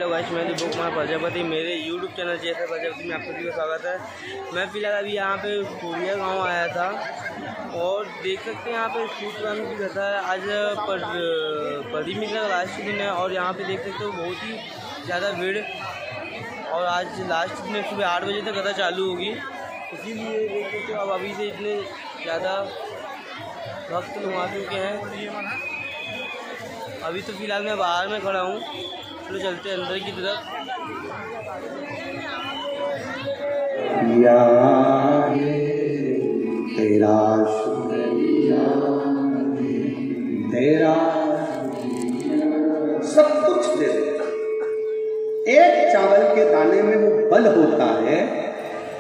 Hello guys, मैं दीपक कुमार प्रजापति। मेरे YouTube channel जैसे प्रजापति में आप सभी का स्वागत है। मैं फिलहाल अभी यहाँ पे कोरिया गांव आया था और देख सकते हैं यहाँ पे शूट कराने की कथा है। आज प्रदीप मिश्रा का लास्ट दिन है और यहाँ पे देख सकते हो बहुत ही ज़्यादा भीड़। और आज लास्ट दिन सुबह 8 बजे तक कथा चालू होगी, इसीलिए देख सकते हो अब अभी से इतने ज़्यादा भक्त लोग आ चुके हैं। अभी तो फिलहाल मैं बाहर में खड़ा हूँ, चलो चलते हैं अंदर की तरफ। तेरा तेरा सब कुछ दे देता। एक चावल के दाने में वो बल होता है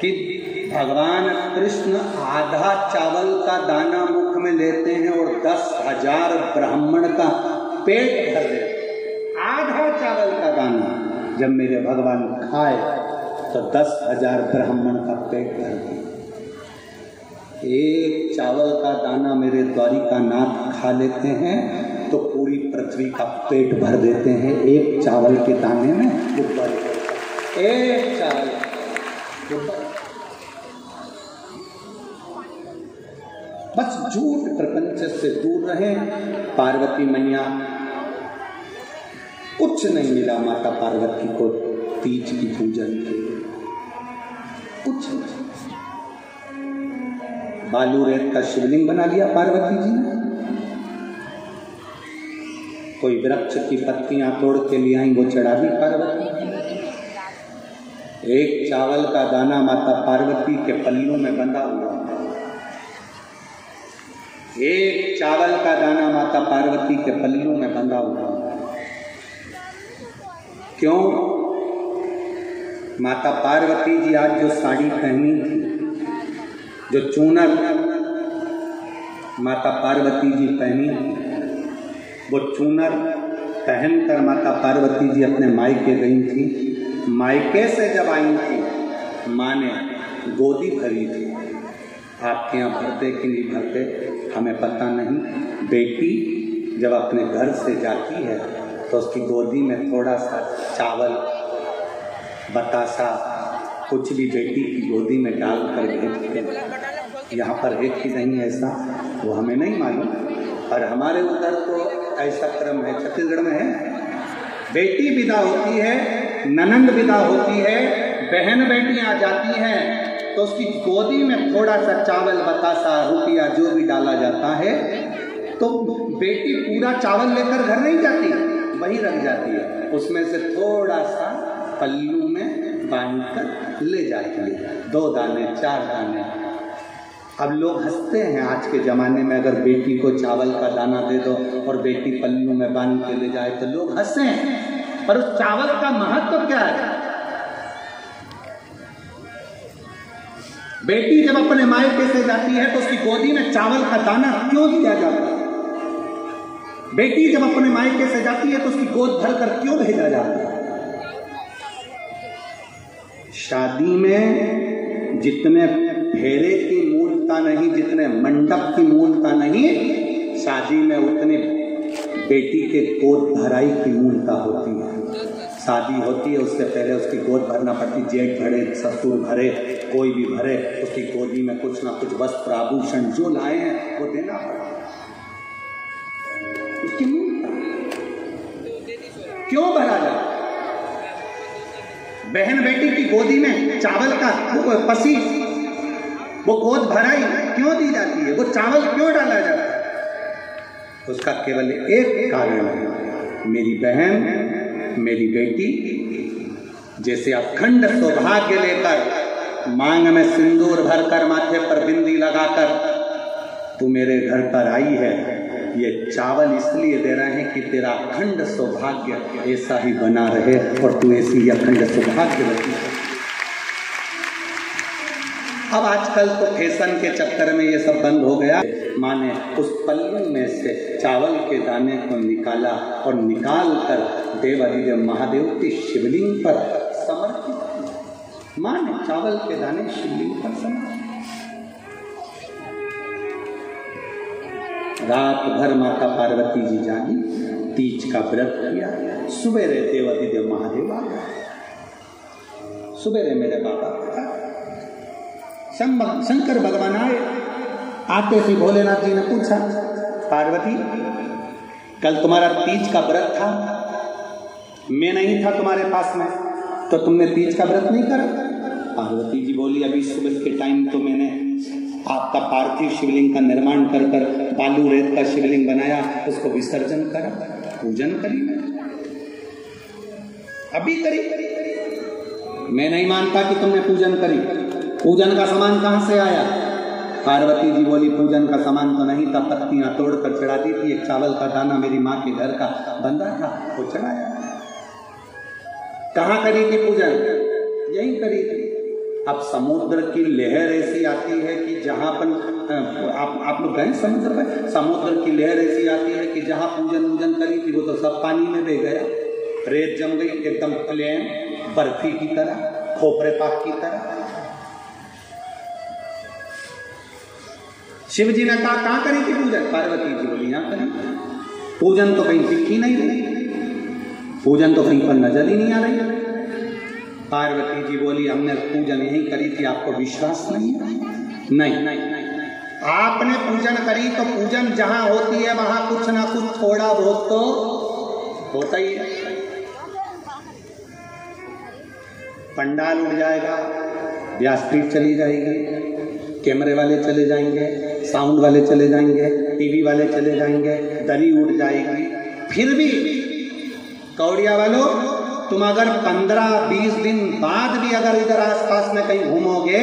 कि भगवान कृष्ण आधा चावल का दाना मुख में लेते हैं और 10,000 ब्राह्मण का पेट भर देते। आधा चावल का दाना जब मेरे भगवान खाए तो 10,000 ब्राह्मण का पेट भर दिया। एक चावल का दाना मेरे द्वारिकानाथ खा लेते हैं तो पूरी पृथ्वी का पेट भर देते हैं। एक चावल के दाने में वो बल, एक चावल वो बल। बस झूठ प्रपंच से दूर रहे। पार्वती मैया, कुछ नहीं मिला माता पार्वती को तीज की पूजन के लिए, कुछ नहीं। बालू रेत का शिवलिंग बना लिया पार्वती जी ने। कोई वृक्ष की पत्तियां तोड़ के ले आई, वो चढ़ा दी पार्वती। एक चावल का दाना माता पार्वती के पल्लू में बंधा हुआ। एक चावल का दाना माता पार्वती के पल्लू में बंधा हुआ। क्यों? माता पार्वती जी आज जो साड़ी पहनी थी, जो चूनर माता पार्वती जी पहनी थी, वो चूनर पहनकर माता पार्वती जी अपने मायके गई थी। मायके से जब आई थी, माँ ने गोदी भरी थी। आपके यहाँ भरते कि नहीं भरते हमें पता नहीं। बेटी जब अपने घर से जाती है तो उसकी गोदी में थोड़ा सा चावल, बतासा, कुछ भी बेटी की गोदी में डाल कर भेजते हैं। यहाँ पर है कि नहीं ऐसा वो हमें नहीं मालूम, पर हमारे उधर तो ऐसा क्रम है। छत्तीसगढ़ में है, बेटी विदा होती है, ननंद विदा होती है, बहन बेटियां जाती हैं तो उसकी गोदी में थोड़ा सा चावल, बतासा, रुपया जो भी डाला जाता है, तो बेटी पूरा चावल लेकर घर नहीं जाती, वही रख जाती है। उसमें से थोड़ा सा पल्लू में बांधकर ले जाती है, 2 दाने 4 दाने। अब लोग हंसते हैं आज के ज़माने में, अगर बेटी को चावल का दाना दे दो और बेटी पल्लू में बांध के ले जाए तो लोग हंसे हैं, पर उस चावल का महत्व क्या है? बेटी जब अपने मायके से जाती है तो उसकी गोदी में चावल का दाना क्यों दिया जाता है? बेटी जब अपने मायके से जाती है तो उसकी गोद भरकर क्यों भेजा जाता है? शादी में जितने फेरे की मूलता नहीं, जितने मंडप की मूलता नहीं, शादी में उतने बेटी के गोद भराई की मूलता होती है। शादी होती है उससे पहले उसकी गोद भरना पड़ती। जेठ भरे, ससुर भरे, कोई भी भरे, उसकी गोदी में कुछ ना कुछ वस्त्र आभूषण जो लाए हैं वो देना पड़ता है। उसकी मूलता क्यों भरा जाता? बहन बेटी की गोदी में चावल का पसी, वो गोद भराई क्यों दी जाती है? वो चावल क्यों डाला जाता है? उसका केवल एक कारण है, मेरी बहन, मेरी बेटी जैसे अखंड सौभाग्य लेकर, मांग में सिंदूर भरकर, माथे पर बिंदी लगाकर तू मेरे घर पर आई है। ये चावल इसलिए दे रहे हैं कि तेरा अखंड सौभाग्य ऐसा ही बना रहे और तू ऐसी अखंड सौभाग्यवती है। अब आजकल तो फैशन के चक्कर में ये सब बंद हो गया। माँ ने उस पल्लू में से चावल के दाने को निकाला और निकाल कर देवादिदेव महादेव के शिवलिंग पर समर्पित। माँ ने चावल के दाने शिवलिंग पर समर्पित। रात भर माता पार्वती जी जागी, तीज का व्रत किया। सुबह देवादिदेव महादेव सुबेरे मेरे बाबा शंकर भगवान आए। आते से भोलेनाथ जी ने पूछा, पार्वती कल तुम्हारा तीज का व्रत था, मैं नहीं था तुम्हारे पास में, तो तुमने तीज का व्रत नहीं करा? पार्वती जी बोली, अभी सुबह के टाइम तो मैंने आपका पार्थिव शिवलिंग का निर्माण कर कर बालू रेत का शिवलिंग बनाया, उसको विसर्जन करा, पूजन करी, अभी करी। मैं नहीं मानता कि तुमने पूजन करी। पूजन का सामान कहां से आया? पार्वती जी बोली, पूजन का सामान तो नहीं था, पत्तियां तोड़कर चढ़ा दी थी, एक चावल का दाना मेरी माँ के घर का बंदा था, वो चढ़ाया। कहाँ करी थी पूजन? यही करी थी। अब समुद्र की लहर ऐसी आती है कि जहां पर आप लोग गए समुद्र में, समुद्र की लहर ऐसी आती है कि जहां पूजन करी थी वो तो सब पानी में बह गया, रेत जम गई, एकदम प्लेन बर्फी की तरह, खोपरे पाक की तरह। शिव जी ने कहा, कहां करी थी पूजन? पार्वती जी बोली, यहां करी। पूजन तो कहीं दिखी नहीं रही, पूजन तो कहीं पर नजर ही नहीं आ रही। पार्वती जी बोली, हमने पूजन यही करी थी, आपको विश्वास नहीं है? नहीं, आपने पूजन करी तो पूजन जहां होती है वहां कुछ ना कुछ थोड़ा बहुत तो होता ही है। पंडाल उड़ जाएगा, व्यासपीठ चली जाएगी, कैमरे वाले चले जाएंगे, साउंड वाले चले जाएंगे, टीवी वाले चले जाएंगे, दरी उड़ जाएगी। फिर भी कौड़िया वालों, तुम अगर 15-20 दिन बाद भी अगर इधर आसपास में कहीं घूमोगे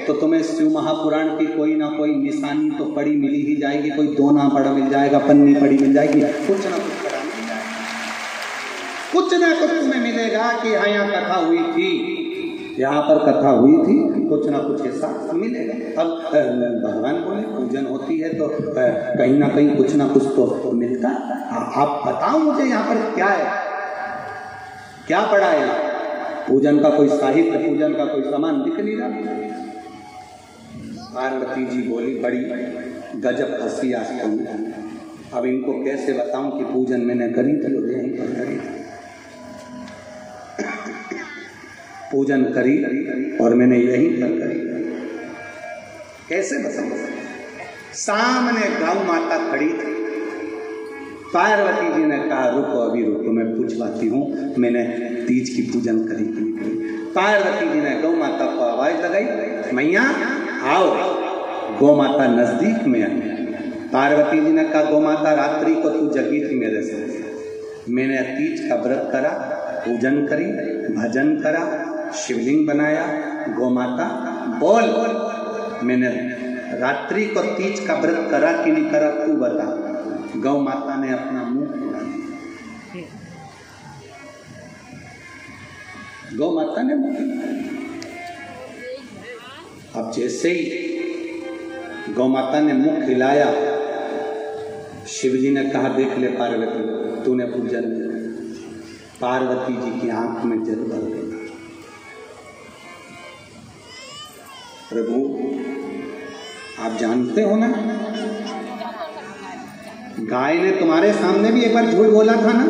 तो तुम्हें शिव महापुराण की कोई ना कोई निशानी तो पड़ी मिली ही जाएगी, कोई दोना पड़ा मिल जाएगा, पन्नी पड़ी मिल जाएगी, कुछ ना कुछ पड़ा मिल जाएगा, कुछ ना कुछ तुम्हें मिलेगा कि हाँ यहाँ कथा हुई थी, यहाँ पर कथा हुई थी, कुछ ना कुछ ऐसा मिलेगा। अब भगवान बोले पूजन होती है तो कहीं ना कहीं कुछ ना कुछ तो मिलता। आप बताओ मुझे यहाँ पर क्या है, क्या पड़ा है? पूजन का कोई साहित्य, पूजन का कोई सामान दिख नहीं रहा। पार्वती जी बोली, बड़ी गजब हंसी आती है, अब इनको कैसे बताऊं कि पूजन मैंने करी थी और यहीं पर करी थी। पूजन करी और मैंने यहीं पर करी, कैसे बताऊं? सामने गौ माता खड़ी थी। पार्वती जी ने कहा, रुको अभी रुको, मैं पूछवाती हूँ, मैंने तीज की पूजन करी कि नहीं करी? पार्वती जी ने गौ माता को आवाज लगाई, मैया आओ। गौ माता नजदीक में आई। पार्वती जी ने कहा, गौ माता रात्रि को तू जगी थी मेरे साथ, मैंने तीज का व्रत करा, पूजन करी, भजन करा, शिवलिंग बनाया। गौ माता बोल, मैंने रात्रि को तीज का व्रत करा कि नहीं करा, तू बता। गौ माता ने अपना मुंह खुला दिया। गौ माता ने मुंह खुला। अब जैसे ही गौ माता ने मुंह खिलाया, शिवजी ने कहा, देख ले पार्वती, तूने पूजन किया। पार्वती जी की आंख में जल भर गया। प्रभु आप जानते हो ना, गाय ने तुम्हारे सामने भी एक बार झूठ बोला था ना।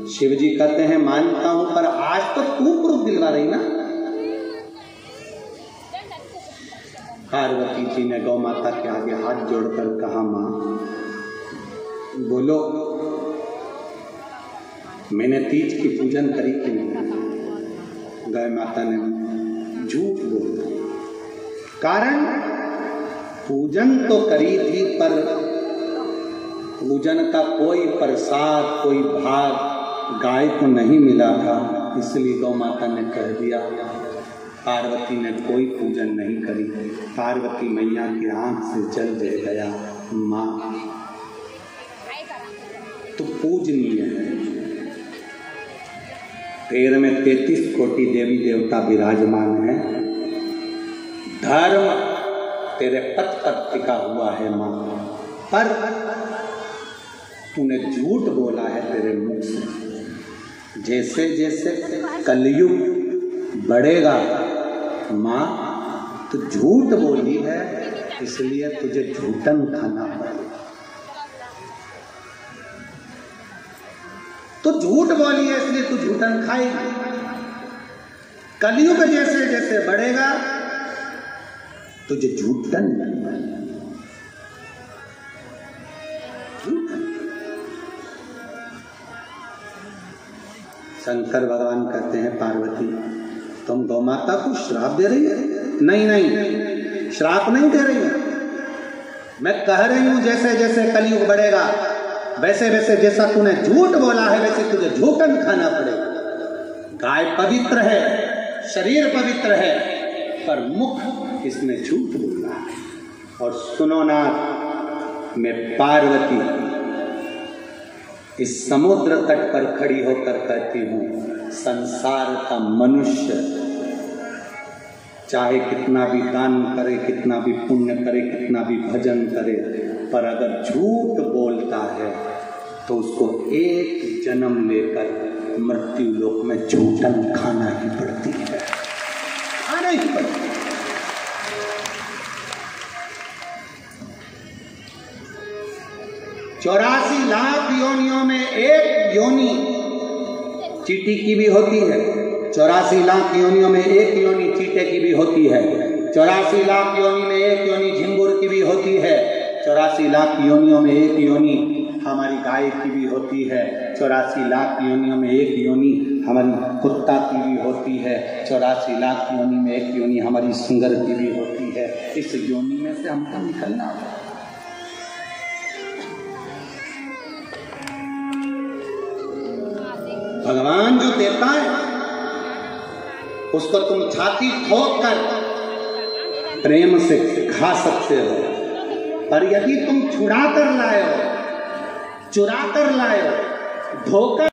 शिवजी कहते हैं, मानता हूं, पर आज तो तू प्रूफ दिलवा रही ना। पार्वती जी ने गौ माता के आगे हाथ जोड़कर कहा, मां बोलो, मैंने तीज की पूजन करी कि नहीं? गाय माता ने झूठ बोला। कारण पूजन तो करी थी, पर पूजन का कोई प्रसाद, कोई भाग गाय को नहीं मिला था, इसलिए गौ माता ने कह दिया। पार्वती ने कोई पूजन नहीं करी। पार्वती मैया की आंख से जल बह गया। माँ तो पूजनीय है, पैर में 33 कोटि देवी देवता विराजमान है, धर्म तेरे पथ पर टिका हुआ है माँ, पर तूने झूठ बोला है तेरे मुख से। जैसे जैसे कलयुग बढ़ेगा माँ, तो झूठ बोली है, इसलिए तुझे झूठन खाना पड़ेगा। तो झूठ बोली है इसलिए तू झूठन खाएगी। कलयुग जैसे जैसे बढ़ेगा तुझे झूठन शंकर भगवान कहते हैं पार्वती तुम गौ माता को श्राप दे रही है? नहीं नहीं, श्राप नहीं दे रही है, मैं कह रही हूं जैसे जैसे कलयुग बढ़ेगा वैसे वैसे जैसा तूने झूठ बोला है वैसे तुझे झूठन खाना पड़ेगा। गाय पवित्र है, शरीर पवित्र है, पर मुख इसमें झूठ बोल रहा है। और सुनो नाथ, मैं पार्वती इस समुद्र तट पर खड़ी होकर कहती हूं, संसार का मनुष्य चाहे कितना भी दान करे, कितना भी पुण्य करे, कितना भी भजन करे, पर अगर झूठ बोलता है तो उसको एक जन्म लेकर मृत्यु लोक में झूठन खाना ही पड़ती है, खाना ही पड़ती है। 84 लाख योनियों में एक योनि चींटी की भी होती है, 84 लाख योनियों में एक योनि चींटे की भी होती है, 84 लाख योनि में एक योनि झिंगुर की भी होती है, 84 लाख योनियों में एक योनि हमारी गाय की भी होती है, 84 लाख योनियों में एक योनि हमारी कुत्ता की भी होती है, 84 लाख योनि में एक योनि हमारी सुंगर की भी होती है। इस योनि में से हमको निकलना होगा। भगवान जो देता है उसको तुम छाती ठोक कर प्रेम से खा सकते हो, पर यदि तुम चुरा कर लाए हो, धोखा